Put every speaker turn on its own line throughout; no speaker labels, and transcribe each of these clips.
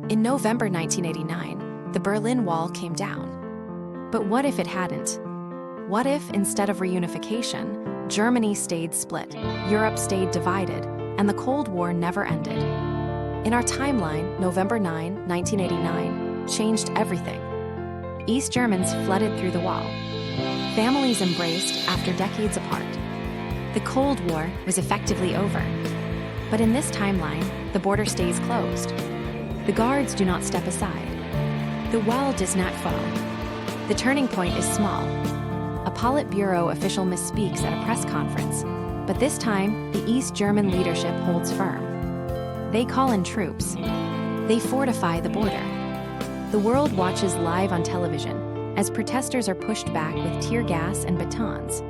In November 1989, the Berlin Wall came down. But what if it hadn't? What if, instead of reunification, Germany stayed split, Europe stayed divided, and the Cold War never ended? In our timeline, November 9, 1989, changed everything. East Germans flooded through the wall. Families embraced after decades apart. The Cold War was effectively over. But in this timeline, the border stays closed. The guards do not step aside. The wall does not fall. The turning point is small. A Politburo official misspeaks at a press conference, but this time, the East German leadership holds firm. They call in troops. They fortify the border. The world watches live on television as protesters are pushed back with tear gas and batons.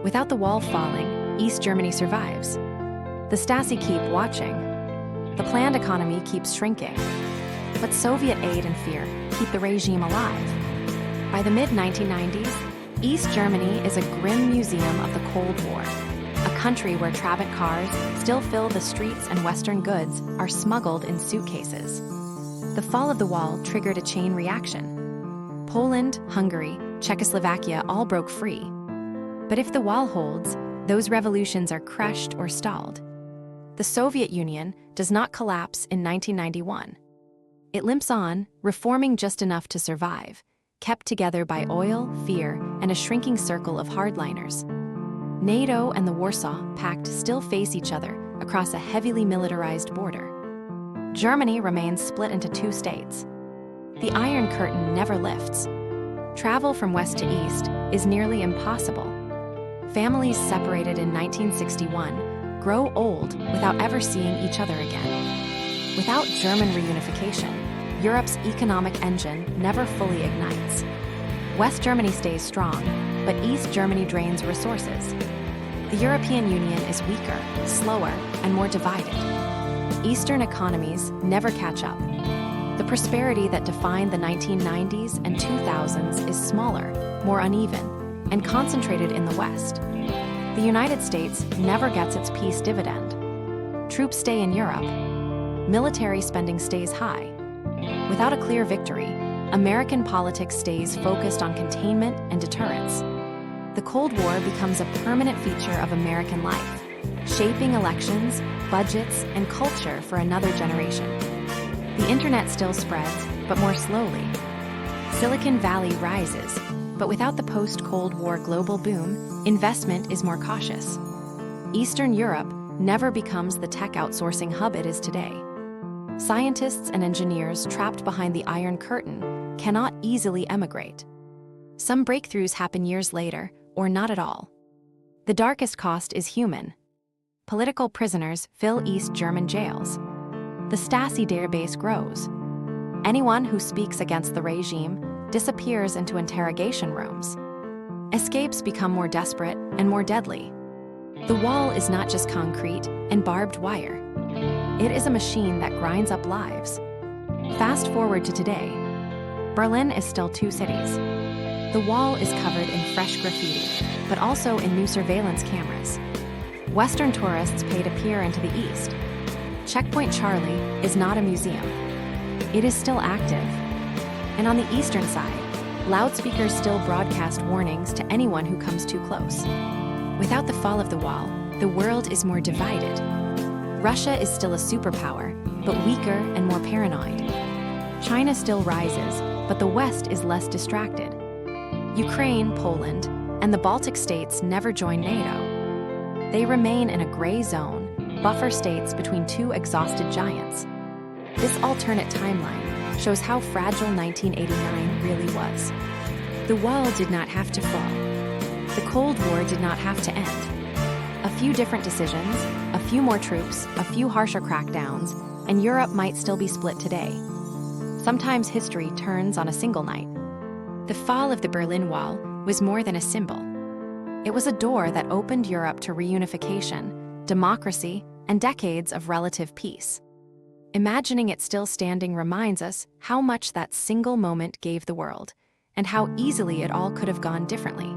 Without the wall falling, East Germany survives. The Stasi keep watching. The planned economy keeps shrinking. But Soviet aid and fear keep the regime alive. By the mid-1990s, East Germany is a grim museum of the Cold War, a country where Trabant cars still fill the streets and Western goods are smuggled in suitcases. The fall of the wall triggered a chain reaction. Poland, Hungary, Czechoslovakia all broke free. But if the wall holds, those revolutions are crushed or stalled. The Soviet Union does not collapse in 1991. It limps on, reforming just enough to survive, kept together by oil, fear, and a shrinking circle of hardliners. NATO and the Warsaw Pact still face each other across a heavily militarized border. Germany remains split into two states. The Iron Curtain never lifts. Travel from west to east is nearly impossible. Families separated in 1961 grow old without ever seeing each other again. Without German reunification, Europe's economic engine never fully ignites. West Germany stays strong, but East Germany drains resources. The European Union is weaker, slower, and more divided. Eastern economies never catch up. The prosperity that defined the 1990s and 2000s is smaller, more uneven, and concentrated in the West. The United States never gets its peace dividend. Troops stay in Europe. Military spending stays high. Without a clear victory, American politics stays focused on containment and deterrence. The Cold War becomes a permanent feature of American life, shaping elections, budgets, and culture for another generation. The internet still spreads, but more slowly. Silicon Valley rises, but without the post-Cold War global boom, investment is more cautious. Eastern Europe never becomes the tech outsourcing hub it is today. Scientists and engineers trapped behind the Iron Curtain cannot easily emigrate. Some breakthroughs happen years later, or not at all. The darkest cost is human. Political prisoners fill East German jails. The Stasi database grows. Anyone who speaks against the regime disappears into interrogation rooms. Escapes become more desperate and more deadly. The wall is not just concrete and barbed wire. It is a machine that grinds up lives. Fast forward to today. Berlin is still two cities. The wall is covered in fresh graffiti, but also in new surveillance cameras. Western tourists pay to peer into the east. Checkpoint Charlie is not a museum. It is still active. And on the eastern side, loudspeakers still broadcast warnings to anyone who comes too close. Without the fall of the wall, the world is more divided. Russia is still a superpower, but weaker and more paranoid. China still rises, but the West is less distracted. Ukraine, Poland, and the Baltic states never join NATO. They remain in a gray zone, buffer states between two exhausted giants. This alternate timeline shows how fragile 1989 really was. The wall did not have to fall. The Cold War did not have to end. A few different decisions, a few more troops, a few harsher crackdowns, and Europe might still be split today. Sometimes history turns on a single night. The fall of the Berlin Wall was more than a symbol. It was a door that opened Europe to reunification, democracy, and decades of relative peace. Imagining it still standing reminds us how much that single moment gave the world, and how easily it all could have gone differently.